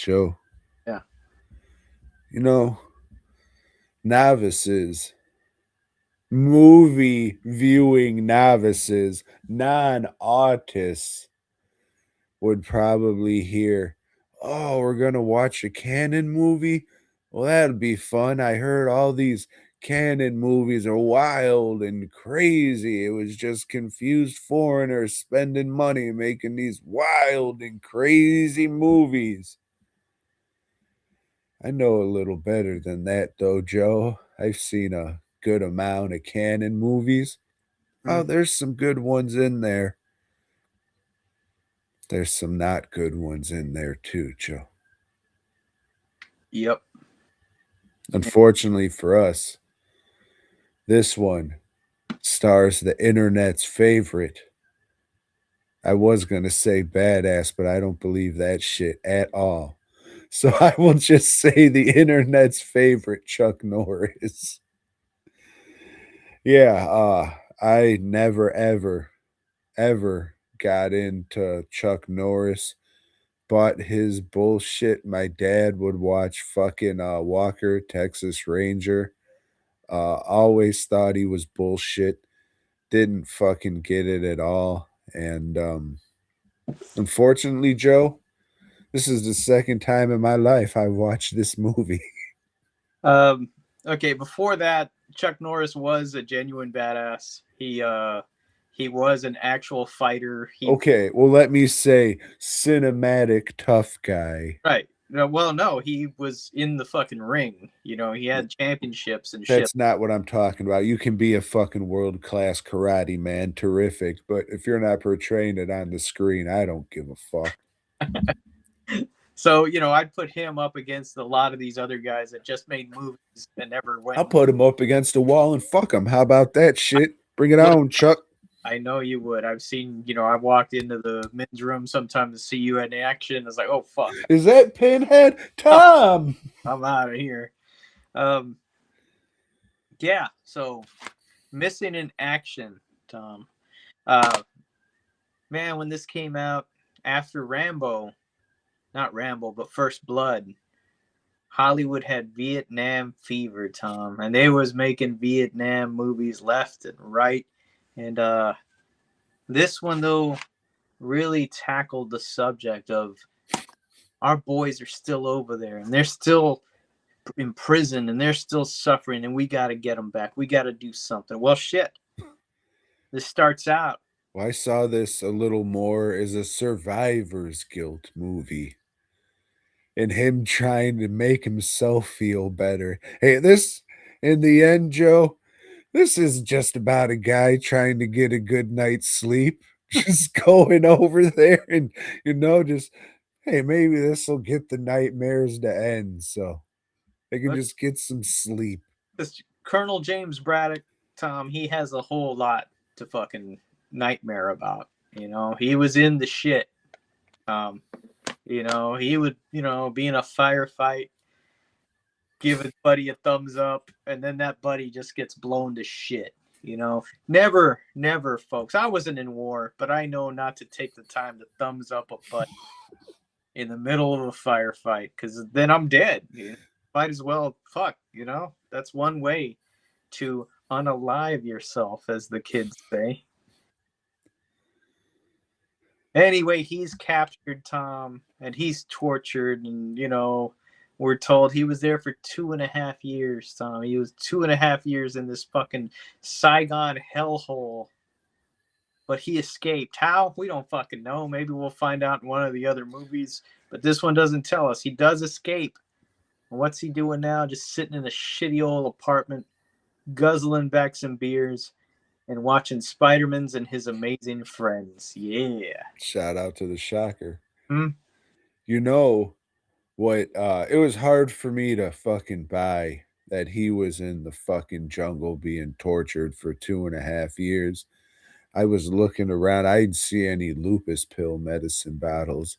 Joe, Yeah. you know, novices, movie viewing novices, non autists would probably hear, "Oh, we're going to watch a canon movie? Well, that'd be fun. I heard all these canon movies are wild and crazy. It was just confused foreigners spending money making these wild and crazy movies." I know a little better than that, though, Joe. I've seen a good amount of canon movies. Oh, Mm. there's some good ones in there. There's some not good ones in there, too, Joe. Yep. Unfortunately for us, this one stars the internet's favorite. I was going to say badass, but I don't believe that shit at all. So I will just say the internet's favorite, Chuck Norris. Yeah, I never, ever got into Chuck Norris. Bought his bullshit. My dad would watch fucking Walker, Texas Ranger. Always thought he was bullshit. Didn't fucking get it at all. And unfortunately, Joe, this is the second time in my life I watched this movie. Um, okay, before that, Chuck Norris was a genuine badass. He was an actual fighter. He Okay, well, let me say cinematic tough guy. right. No, well, no, he was in the fucking ring. You know, he had championships and shit. That's not what I'm talking about. You can be a fucking world class karate man, terrific, but if you're not portraying it on the screen, I don't give a fuck. So, you know, I'd put him up against a lot of these other guys that just made movies and never went I'll and put him up against a wall and fuck him. How about that shit? Bring it look. on, Chuck. I know you would. I've seen, you know, I've walked into the men's room sometimes to see you in action. It's like, oh fuck, Is that Pinhead? Tom! I'm out of here. Um, yeah. So missing in action, Tom. Uh, man, when this came out after Rambo, not Rambo, but First Blood, Hollywood had Vietnam fever, Tom, and they was making Vietnam movies left and right. And this one though really tackled the subject of our boys are still over there and they're still in prison and they're still suffering and we got to get them back. We got to do something. Well, shit. This starts out. Well, I saw this a little more as a survivor's guilt movie and him trying to make himself feel better. Hey, this, in the end, Joe, this is just about a guy trying to get a good night's sleep. Just going over there and, just, hey, maybe this will get the nightmares to end so they can just get some sleep. This Colonel James Braddock, Tom, he has a whole lot to fucking nightmare about. You know, he was in the shit. Um, you know, he would, you know, be in a firefight, give his buddy a thumbs up, and then that buddy just gets blown to shit. You know, never, never, folks. I wasn't in war, but I know not to take the time to thumbs up a butt in the middle of a firefight because then I'm dead. You know? Might as well, fuck, you know? That's one way to unalive yourself, as the kids say. Anyway, he's captured, Tom, and he's tortured, and, you know, we're told he was there for 2.5 years, Tom. He was 2.5 years in this fucking Saigon hellhole. But he escaped. How? We don't fucking know. Maybe we'll find out in one of the other movies. But this one doesn't tell us. He does escape. And what's he doing now? Just sitting in a shitty old apartment, guzzling back some beers and watching Spider-Man's and His Amazing Friends. Yeah. Shout out to the Shocker. Hmm? You know what? It was hard for me to fucking buy that he was in the fucking jungle being tortured for 2.5 years. I was looking around. I didn't see any lupus pill medicine bottles.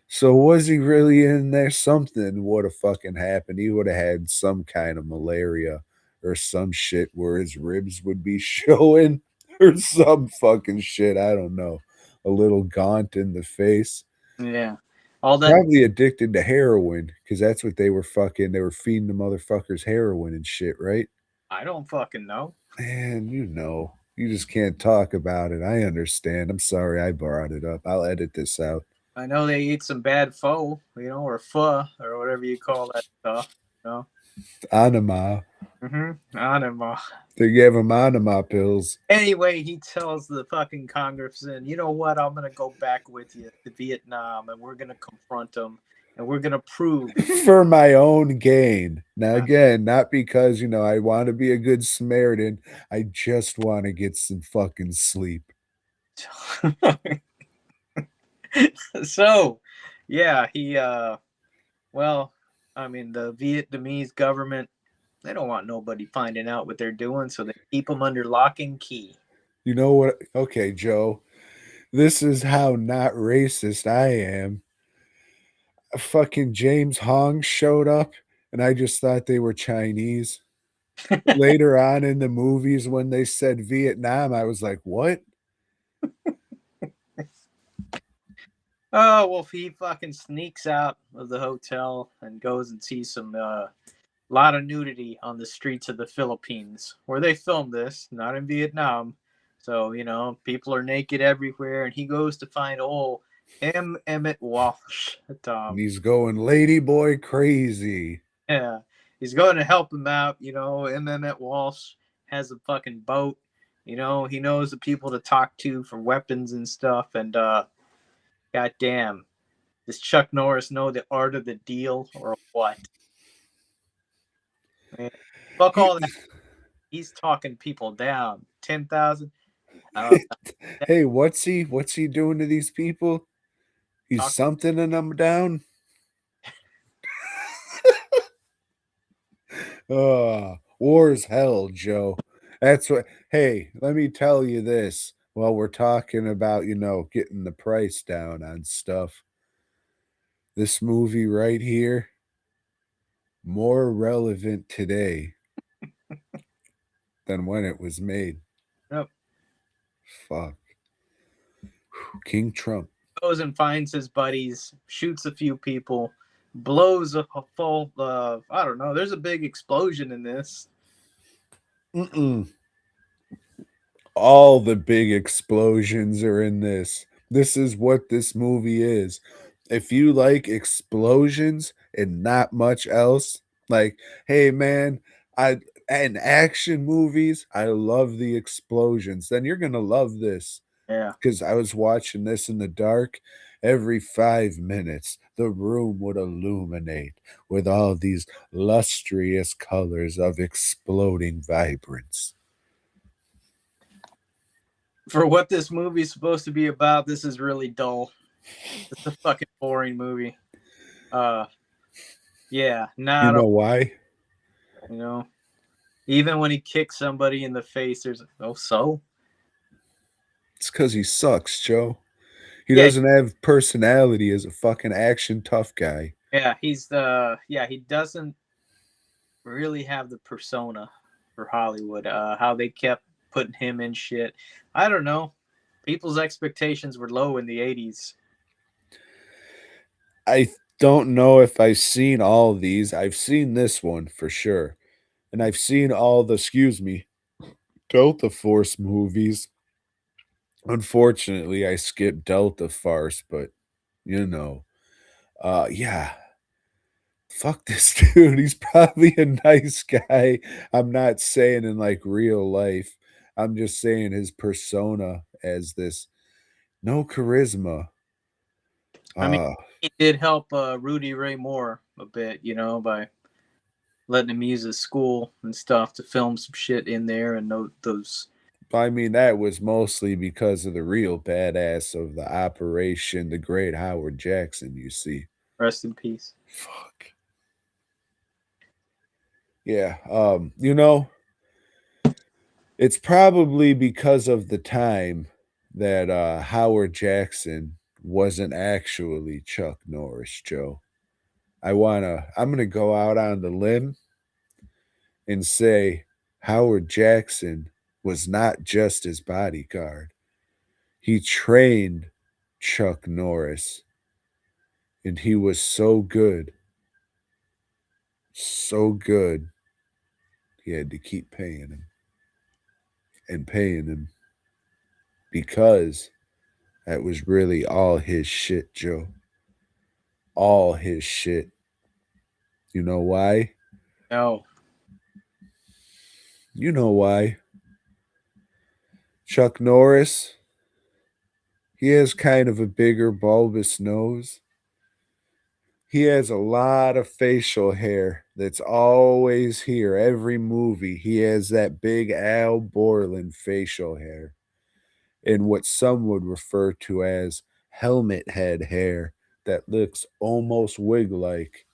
So was he really in there? Something would have fucking happened. He would have had some kind of malaria or some shit where his ribs would be showing or some fucking shit. I don't know. A little gaunt in the face. Yeah. All that Probably addicted to heroin because that's what they were fucking. They were feeding the motherfuckers heroin and shit, right? I don't fucking know. Man, you know, you just can't talk about it. I understand. I'm sorry I brought it up. I'll edit this out. I know they eat some bad pho, or pho or whatever you call that stuff. You know. Anima. Animal. They gave him anima pills Anyway, he tells the fucking congressman, you know what? I'm gonna go back with you to Vietnam, and we're gonna confront him, and we're gonna prove. for my own gain. Now, Uh, again, not because, I want to be a good Samaritan. I just want to get some fucking sleep. so, yeah, he. Well, I mean, the Vietnamese government, they don't want nobody finding out what they're doing, so they keep them under lock and key. You know what? Okay, Joe, this is how not racist I am. Fucking James Hong showed up, and I just thought they were Chinese. Later on in the movies, when they said Vietnam, I was like, what? Oh, well, he fucking sneaks out of the hotel and goes and sees some lot of nudity on the streets of the Philippines, where they filmed this, not in Vietnam. So, people are naked everywhere, and he goes to find old M. Emmett Walsh. And he's going lady boy crazy. Yeah, he's going to help him out. M. Emmett Walsh has a fucking boat. He knows the people to talk to for weapons and stuff. And goddamn, does Chuck Norris know the art of the deal or what? Man, fuck He, all that. He's talking people down. 10,000. Uh, hey, what's he doing to these people? He's talk, something them down. War's hell, Joe. That's what. Hey, let me tell you this. While we're talking about, getting the price down on stuff, this movie right here, more relevant today than when it was made. yep. Fuck. King Trump. Goes and finds his buddies, shoots a few people, blows a full. I don't know. There's a big explosion in this. Mm-mm. All the big explosions are in this. This is what this movie is. If you like explosions and not much else, like, hey man, I and action movies, I love the explosions, then you're gonna love this. Yeah. Because I was watching this in the dark. Every 5 minutes, the room would illuminate with all these lustrous colors of exploding vibrance. For what this movie's supposed to be about, this is really dull. It's a fucking boring movie. Uh, yeah, You not a, know why? you know. Even when he kicks somebody in the face, there's so. It's because he sucks, Joe. He Yeah, doesn't have personality as a fucking action tough guy. yeah, he doesn't really have the persona for Hollywood. How they kept putting him in shit. I don't know. People's expectations were low in the 80s. I don't know if I've seen all of these. I've seen this one for sure. And I've seen all the, excuse me, Delta Force movies. Unfortunately, I skipped Delta Farce, but you know, yeah, fuck this dude. He's probably a nice guy. I'm not saying in like real life. I'm just saying his persona as this no charisma. I mean, Uh, he did help Rudy Ray Moore a bit, by letting him use his school and stuff to film some shit in there and those. I mean, that was mostly because of the real badass of the operation, the great Howard Jackson, you see. Rest in peace. Fuck. Yeah. It's probably because of the time that Howard Jackson wasn't actually Chuck Norris, Joe. I'm gonna go out on the limb and say Howard Jackson was not just his bodyguard. He trained Chuck Norris And he was so good, he had to keep paying him and paying him because that was really all his shit, Joe. All his shit. You know why? No. You know why. Chuck Norris, he has kind of a bigger bulbous nose. He has a lot of facial hair that's always here. Every movie, he has that big Al Borland facial hair and what some would refer to as helmet head hair that looks almost wig like.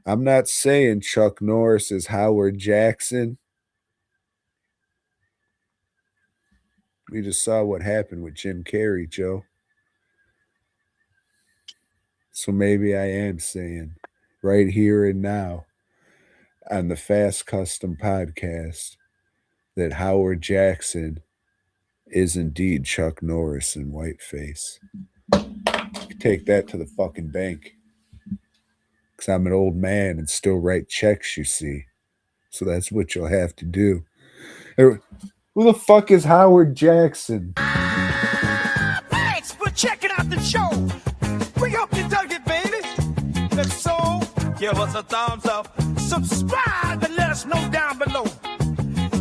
I'm not saying Chuck Norris is Howard Jackson. We just saw what happened with Jim Carrey, Joe. So maybe I am saying right here and now on the Fast Custom podcast that Howard Jackson is indeed Chuck Norris in whiteface. Take that to the fucking bank. Because I'm an old man and still write checks, you see. So that's what you'll have to do. Who the fuck is Howard Jackson? Thanks for checking out the show. We hope you dug it, baby. If so, give us a thumbs up. Subscribe and let us know down below.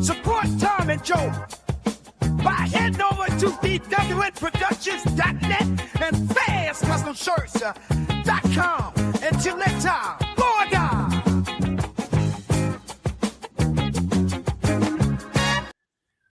Support Tom and Joe by heading over to dwnproductions.net and fastcustomshirts.com. Until next time,